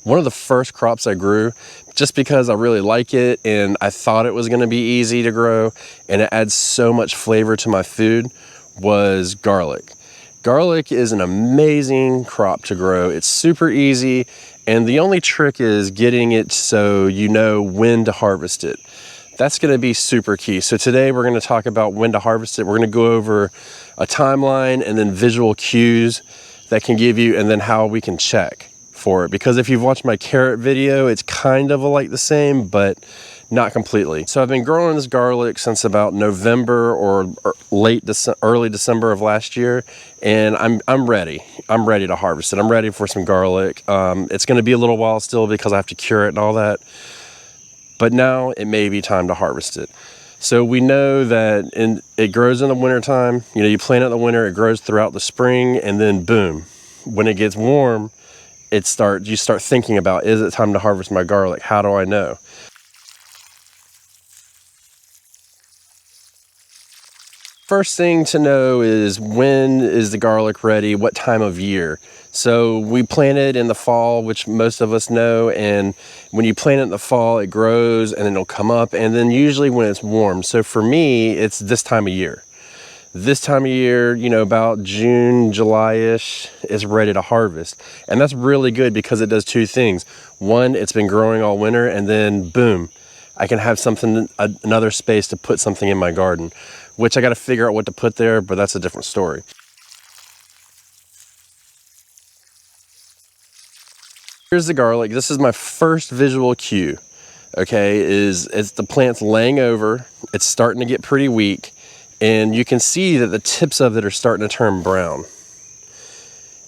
One of the first crops I grew, just because I really like it and I thought it was going to be easy to grow and it adds so much flavor to my food, was garlic. Garlic is an amazing crop to grow. It's super easy, and the only trick is getting it so you know when to harvest it. That's going to be super key. So today we're going to talk about when to harvest it. We're going to go over a timeline and then visual cues that can give you, and then how we can check for it. Because if you've watched my carrot video, it's kind of like the same, but not completely. So I've been growing this garlic since about November or early December of last year, and I'm ready. I'm ready to harvest it. I'm ready for some garlic. It's going to be a little while still because I have to cure it and all that, but now it may be time to harvest it. So we know that it grows in the wintertime. You know, you plant it in the winter, it grows throughout the spring, and then boom, when it gets warm, you start thinking about, is it time to harvest my garlic? How do I know? First thing to know is, when is the garlic ready? What time of year? So we plant it in the fall, which most of us know, and when you plant it in the fall, it grows and then it'll come up, and then usually when it's warm. So for me, it's this time of year. This time of year, you know, about June, July-ish, is ready to harvest. And that's really good because it does two things. One, it's been growing all winter, and then boom, I can have another space to put something in my garden, which I got to figure out what to put there, but that's a different story. Here's the garlic. This is my first visual cue, okay, it's the plant's laying over, it's starting to get pretty weak, and you can see that the tips of it are starting to turn brown,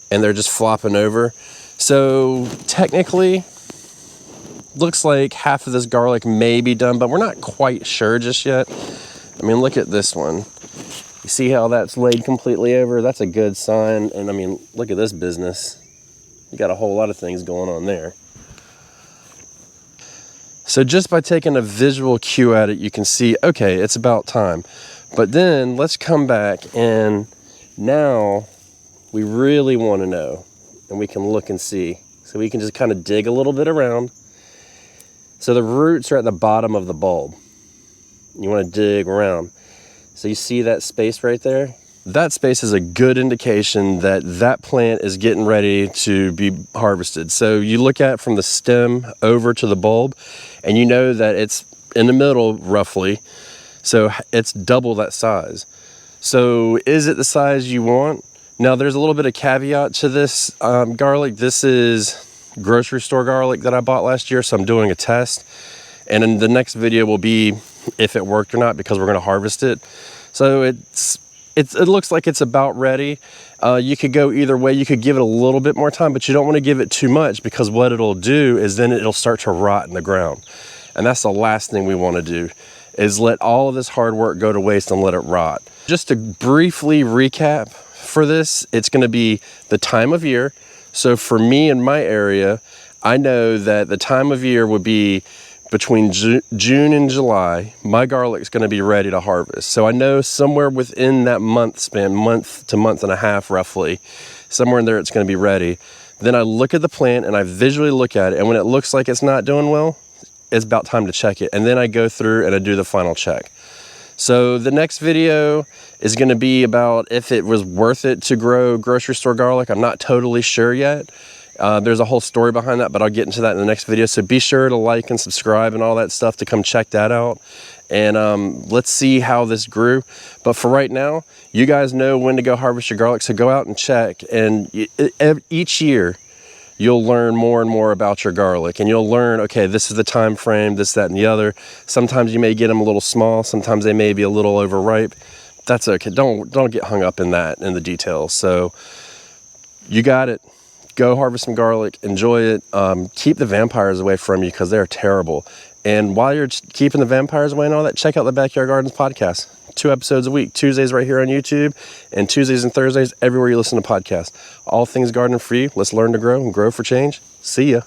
and they're just flopping over. So technically, looks like half of this garlic may be done, but we're not quite sure just yet. I mean, look at this one. You see how that's laid completely over? That's a good sign. And I mean, look at this business. You got a whole lot of things going on there. So just by taking a visual cue at it, you can see, okay, it's about time. But then let's come back, and now we really want to know, and we can look and see. So we can just kind of dig a little bit around. So the roots are at the bottom of the bulb. You want to dig around. So you see that space right there? That space is a good indication that that plant is getting ready to be harvested. So you look at from the stem over to the bulb, and you know that it's in the middle roughly. So it's double that size. So is it the size you want? Now there's a little bit of caveat to this garlic. This is grocery store garlic that I bought last year, so I'm doing a test. And then the next video will be if it worked or not, because we're going to harvest it. So it looks like it's about ready. You could go either way. You could give it a little bit more time, but you don't want to give it too much, because what it'll do is then it'll start to rot in the ground. And that's the last thing we want to do, is let all of this hard work go to waste and let it rot. Just to briefly recap for this, it's going to be the time of year. So for me in my area, I know that the time of year would be between June and July. My garlic's going to be ready to harvest. So I know somewhere within that month span, month to month and a half roughly, somewhere in there it's going to be ready. Then I look at the plant and I visually look at it, and when it looks like it's not doing well, it's about time to check it. And then I go through and I do the final check. So the next video is going to be about if it was worth it to grow grocery store garlic. I'm not totally sure yet. There's a whole story behind that, but I'll get into that in the next video. So be sure to like and subscribe and all that stuff to come check that out. And let's see how this grew. But for right now, you guys know when to go harvest your garlic. So go out and check. And each year, you'll learn more and more about your garlic, and you'll learn, okay, this is the time frame, this, that, and the other. Sometimes you may get them a little small. Sometimes they may be a little overripe. That's okay. Don't get hung up in the details. So you got it. Go harvest some garlic, enjoy it. Keep the vampires away from you, because they're terrible. And while you're keeping the vampires away and all that, check out the Backyard Gardens podcast. 2 episodes a week, Tuesdays right here on YouTube, and Tuesdays and Thursdays everywhere you listen to podcasts. All things garden for you. Let's learn to grow and grow for change. See ya.